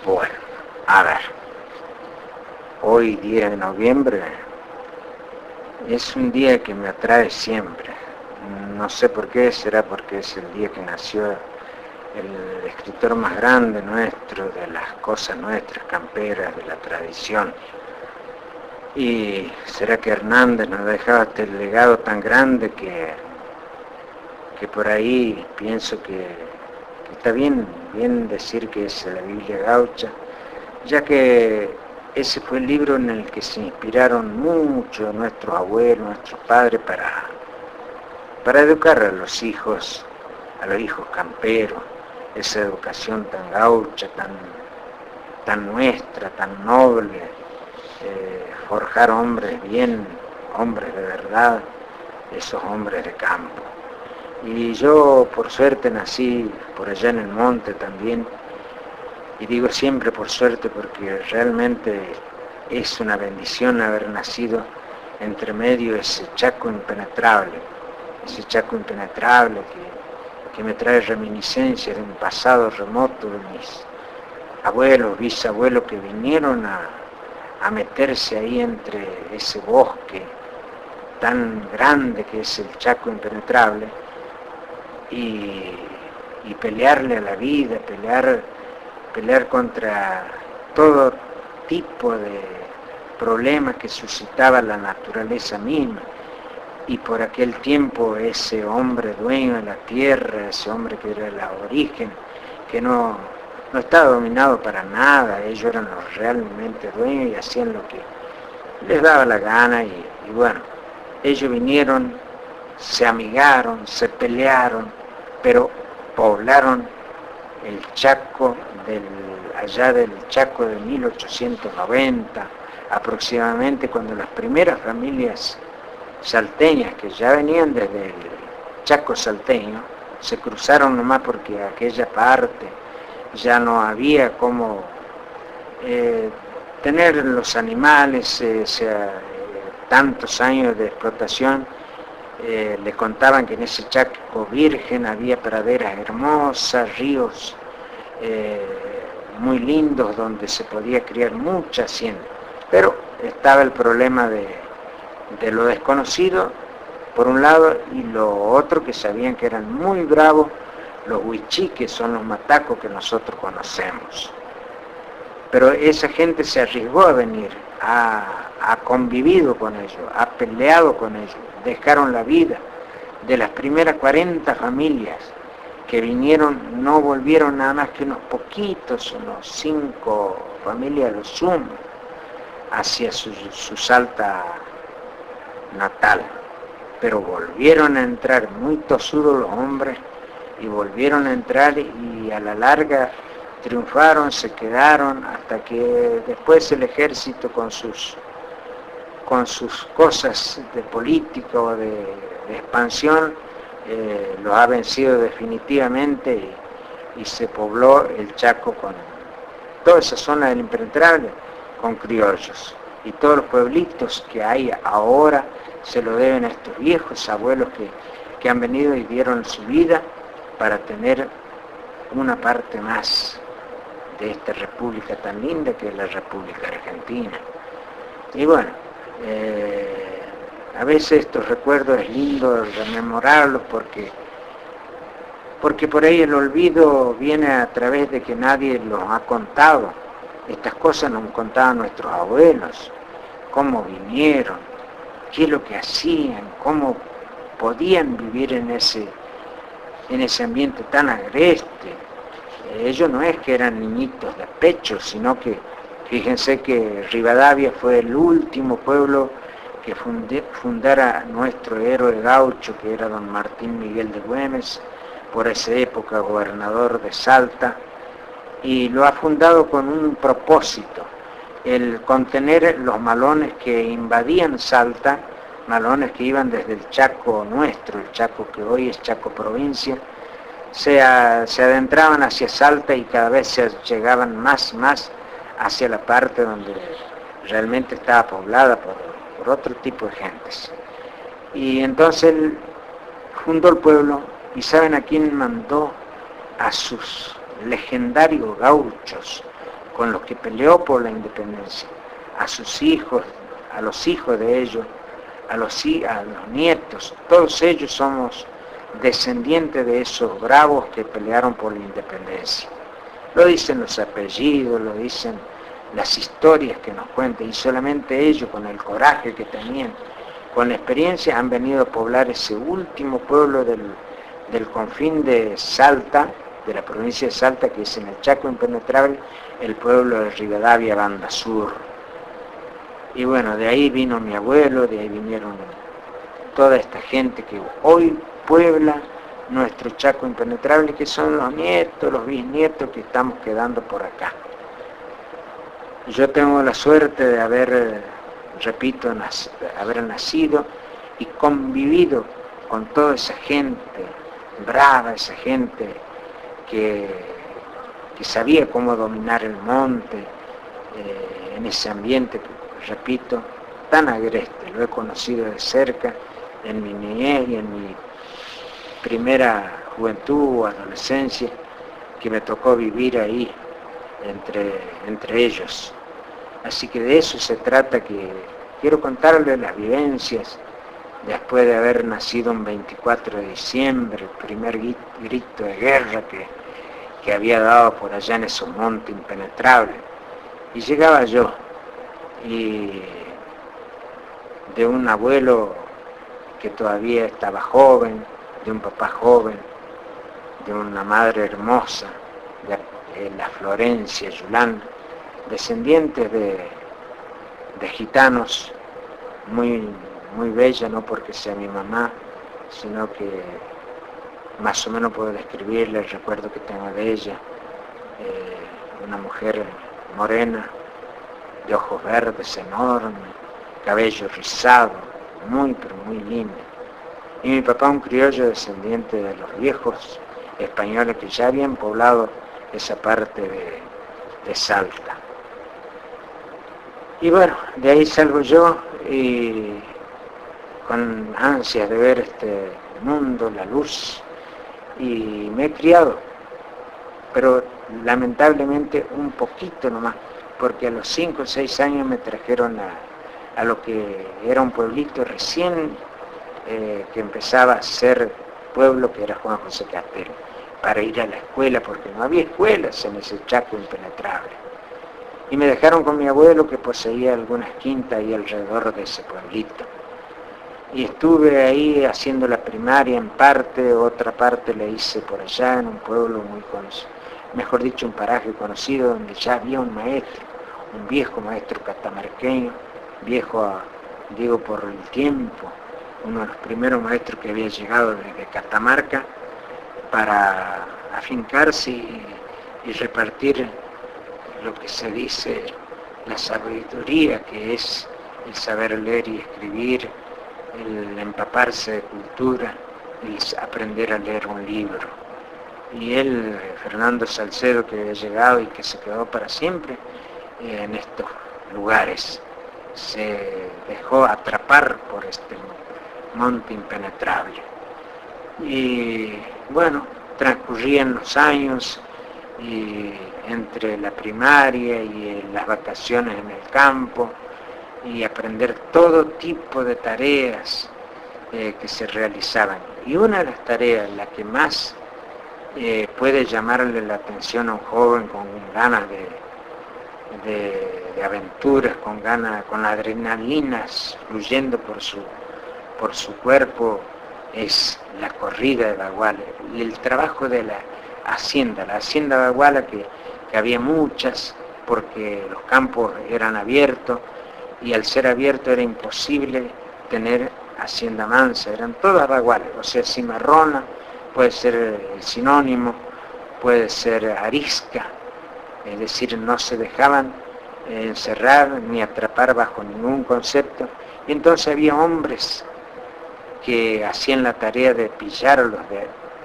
Bueno, a ver, hoy 10 de noviembre es un día que me atrae siempre. No sé por qué, será porque es el día que nació el escritor más grande nuestro, de las cosas nuestras, camperas, de la tradición. Y será que Hernández nos ha dejado este legado tan grande que por ahí pienso que está bien decir que es la Biblia gaucha, ya que ese fue el libro en el que se inspiraron mucho nuestros abuelos, nuestros padres para educar a los hijos camperos, esa educación tan gaucha, tan nuestra, tan noble, forjar hombres bien, hombres de verdad, esos hombres de campo. Y yo por suerte nací por allá en el monte también, y digo siempre por suerte porque realmente es una bendición haber nacido entre medio de ese chaco impenetrable que me trae reminiscencias de un pasado remoto de mis abuelos, bisabuelos que vinieron a meterse ahí entre ese bosque tan grande que es el Chaco impenetrable y pelearle a la vida, pelear contra todo tipo de problemas que suscitaba la naturaleza misma. Y por aquel tiempo ese hombre dueño de la tierra, ese hombre que era el aborigen, que no estaba dominado para nada, ellos eran los realmente dueños y hacían lo que les daba la gana y bueno, ellos vinieron, se amigaron, se pelearon, pero poblaron el Chaco allá del Chaco de 1890 aproximadamente, cuando las primeras familias salteñas que ya venían desde el Chaco salteño se cruzaron nomás porque aquella parte ya no había como tener los animales, tantos años de explotación. Le contaban que en ese Chaco virgen había praderas hermosas, ríos muy lindos donde se podía criar mucha hacienda, pero estaba el problema de lo desconocido por un lado, y lo otro que sabían que eran muy bravos los huichí, que son los matacos que nosotros conocemos. Pero esa gente se arriesgó a venir, ha convivido con ellos, ha peleado con ellos, dejaron la vida. De las primeras 40 familias que vinieron, no volvieron nada más que unos poquitos, unos 5 familias a lo sumo, hacia su Salta natal. Pero volvieron a entrar muy tosudos los hombres, y volvieron a entrar y a la larga triunfaron, se quedaron, hasta que después el ejército con sus cosas de política o de expansión los ha vencido definitivamente y se pobló el Chaco con toda esa zona del impenetrable con criollos, y todos los pueblitos que hay ahora se lo deben a estos viejos abuelos que han venido y dieron su vida para tener una parte más de esta república tan linda que es la República Argentina. Y bueno, a veces estos recuerdos es lindo rememorarlos porque por ahí el olvido viene a través de que nadie los ha contado. Estas cosas nos contaban nuestros abuelos, cómo vinieron, qué es lo que hacían, cómo podían vivir en ese ambiente tan agreste. Ellos no es que eran niñitos de pecho, sino que fíjense que Rivadavia fue el último pueblo que fundara nuestro héroe gaucho, que era don Martín Miguel de Güemes, por esa época gobernador de Salta, y lo ha fundado con un propósito, el contener los malones que invadían Salta, malones que iban desde el Chaco nuestro, el Chaco que hoy es Chaco provincia, se adentraban hacia Salta y cada vez se llegaban más hacia la parte donde realmente estaba poblada por otro tipo de gentes. Y entonces él fundó el pueblo, y ¿saben a quién mandó? A sus legendarios gauchos, con los que peleó por la independencia, a sus hijos, a los hijos de ellos, a los nietos, todos ellos somos descendientes de esos bravos que pelearon por la independencia. Lo dicen los apellidos, lo dicen las historias que nos cuentan, y solamente ellos, con el coraje que tenían, con la experiencia, han venido a poblar ese último pueblo del confín de Salta, de la provincia de Salta, que es en el Chaco impenetrable, el pueblo de Rivadavia, Banda Sur. Y bueno, de ahí vino mi abuelo, de ahí vinieron toda esta gente que hoy puebla nuestro Chaco impenetrable, que son los nietos, los bisnietos que estamos quedando por acá. Yo tengo la suerte de haber, repito, haber nacido y convivido con toda esa gente brava, esa gente que sabía cómo dominar el monte, en ese ambiente, repito, tan agreste. Lo he conocido de cerca en mi niñez y en mi primera juventud o adolescencia, que me tocó vivir ahí entre ellos. Así que de eso se trata, que quiero contarles las vivencias después de haber nacido un 24 de diciembre, el primer grito de guerra que había dado por allá en esos montes impenetrables. Y llegaba yo, y de un abuelo que todavía estaba joven, de un papá joven, de una madre hermosa, de la Florencia Yulán, descendientes de gitanos, muy, muy bella, no porque sea mi mamá, sino que más o menos puedo describirle el recuerdo que tengo de ella, una mujer morena, de ojos verdes enormes, cabello rizado, muy pero muy lindo. Y mi papá, un criollo descendiente de los viejos españoles que ya habían poblado esa parte de Salta. Y bueno, de ahí salgo yo, y con ansias de ver este mundo, la luz, y me he criado, pero lamentablemente un poquito nomás, porque a los 5 o 6 años me trajeron a lo que era un pueblito recién que empezaba a ser pueblo, que era Juan José Castel, para ir a la escuela, porque no había escuelas en ese Chaco impenetrable. Y me dejaron con mi abuelo, que poseía algunas quintas ahí alrededor de ese pueblito. Y estuve ahí haciendo la primaria en parte, otra parte la hice por allá, en un pueblo muy conocido, mejor dicho, un paraje conocido, donde ya había un maestro, un viejo maestro catamarqueño, viejo, digo, por el tiempo, uno de los primeros maestros que había llegado desde Catamarca para afincarse y repartir lo que se dice la sabiduría, que es el saber leer y escribir, el empaparse de cultura, el aprender a leer un libro. Y él, Fernando Salcedo, que había llegado y que se quedó para siempre en estos lugares, se dejó atrapar por este monte impenetrable. Y bueno, transcurrían los años, y entre la primaria y las vacaciones en el campo, y aprender todo tipo de tareas que se realizaban. Y una de las tareas, la que más puede llamarle la atención a un joven con ganas de aventuras, con adrenalinas fluyendo por su cuerpo, es la corrida de baguales, el trabajo de la hacienda baguala, que había muchas, porque los campos eran abiertos, y al ser abierto era imposible tener hacienda mansa, eran todas baguales, o sea, cimarrona, puede ser el sinónimo, puede ser arisca, es decir, no se dejaban encerrar ni atrapar bajo ningún concepto. Y entonces había hombres que hacían la tarea de pillarlos,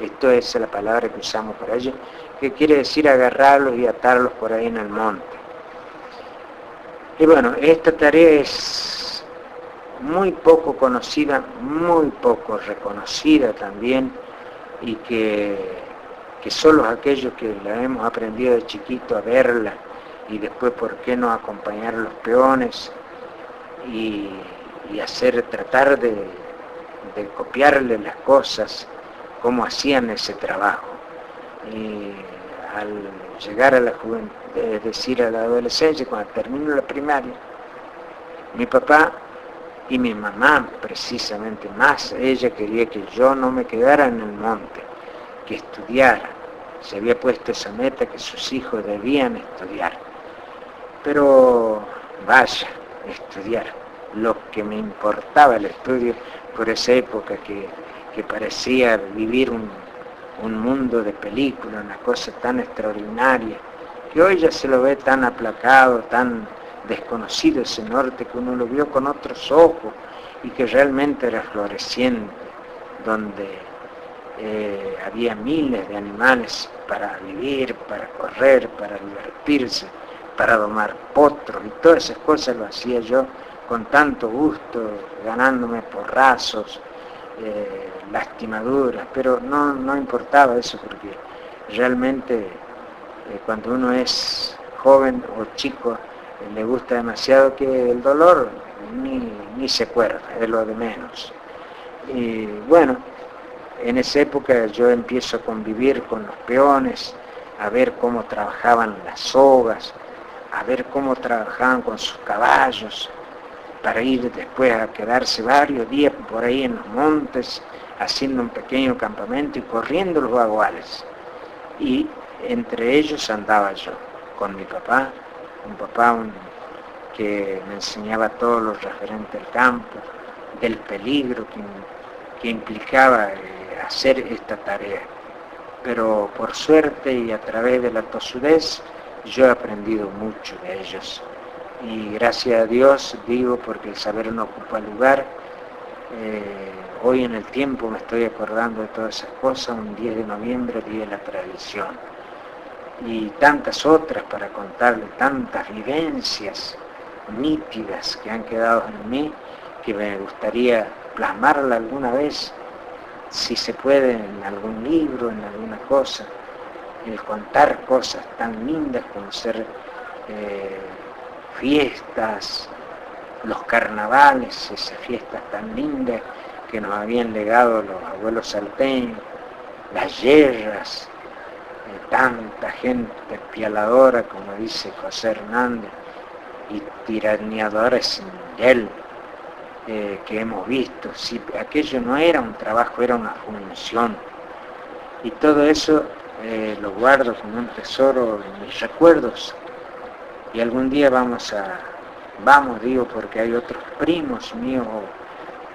esto es la palabra que usamos para ello, que quiere decir agarrarlos y atarlos por ahí en el monte. Y bueno, esta tarea es muy poco conocida, muy poco reconocida también, y que solo aquellos que la hemos aprendido de chiquito a verla y después por qué no acompañar a los peones y tratar de copiarle las cosas, cómo hacían ese trabajo. Y al llegar a la juventud, es decir, a la adolescencia, cuando termino la primaria, mi papá y mi mamá, precisamente más, ella quería que yo no me quedara en el monte, que estudiara. Se había puesto esa meta que sus hijos debían estudiar. Pero vaya, estudiar. Lo que me importaba el estudio por esa época que parecía vivir un mundo de película, una cosa tan extraordinaria, que hoy ya se lo ve tan aplacado, tan desconocido ese norte, que uno lo vio con otros ojos y que realmente era floreciente, donde había miles de animales para vivir, para correr, para divertirse, para domar potros, y todas esas cosas lo hacía yo con tanto gusto, ganándome porrazos, lastimaduras, pero no importaba eso, porque realmente cuando uno es joven o chico le gusta demasiado que el dolor ni se acuerda, es lo de menos. Y bueno, en esa época yo empiezo a convivir con los peones, a ver cómo trabajaban las sogas, a ver cómo trabajaban con sus caballos, para ir después a quedarse varios días por ahí en los montes, haciendo un pequeño campamento y corriendo los baguales. Y entre ellos andaba yo, con mi papá, un papá que me enseñaba todo lo referente al campo, del peligro que implicaba hacer esta tarea. Pero por suerte y a través de la tosudez, yo he aprendido mucho de ellos. Y gracias a Dios, digo, porque el saber no ocupa lugar, hoy en el tiempo me estoy acordando de todas esas cosas, un 10 de noviembre, Día de la Tradición. Y tantas otras para contarle, tantas vivencias nítidas que han quedado en mí, que me gustaría plasmarla alguna vez, si se puede, en algún libro, en alguna cosa, el contar cosas tan lindas como ser fiestas, los carnavales, esas fiestas tan lindas que nos habían legado los abuelos salteños, las yerras, tanta gente pialadora, como dice José Hernández, y tiraneadora sin él, que hemos visto. Si aquello no era un trabajo, era una función. Y todo eso lo guardo como un tesoro en mis recuerdos. Y algún día vamos, digo, porque hay otros primos míos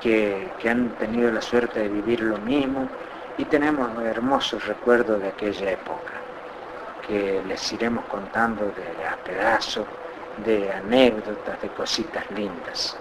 que han tenido la suerte de vivir lo mismo, y tenemos hermosos recuerdos de aquella época, que les iremos contando de a pedazos, de anécdotas, de cositas lindas.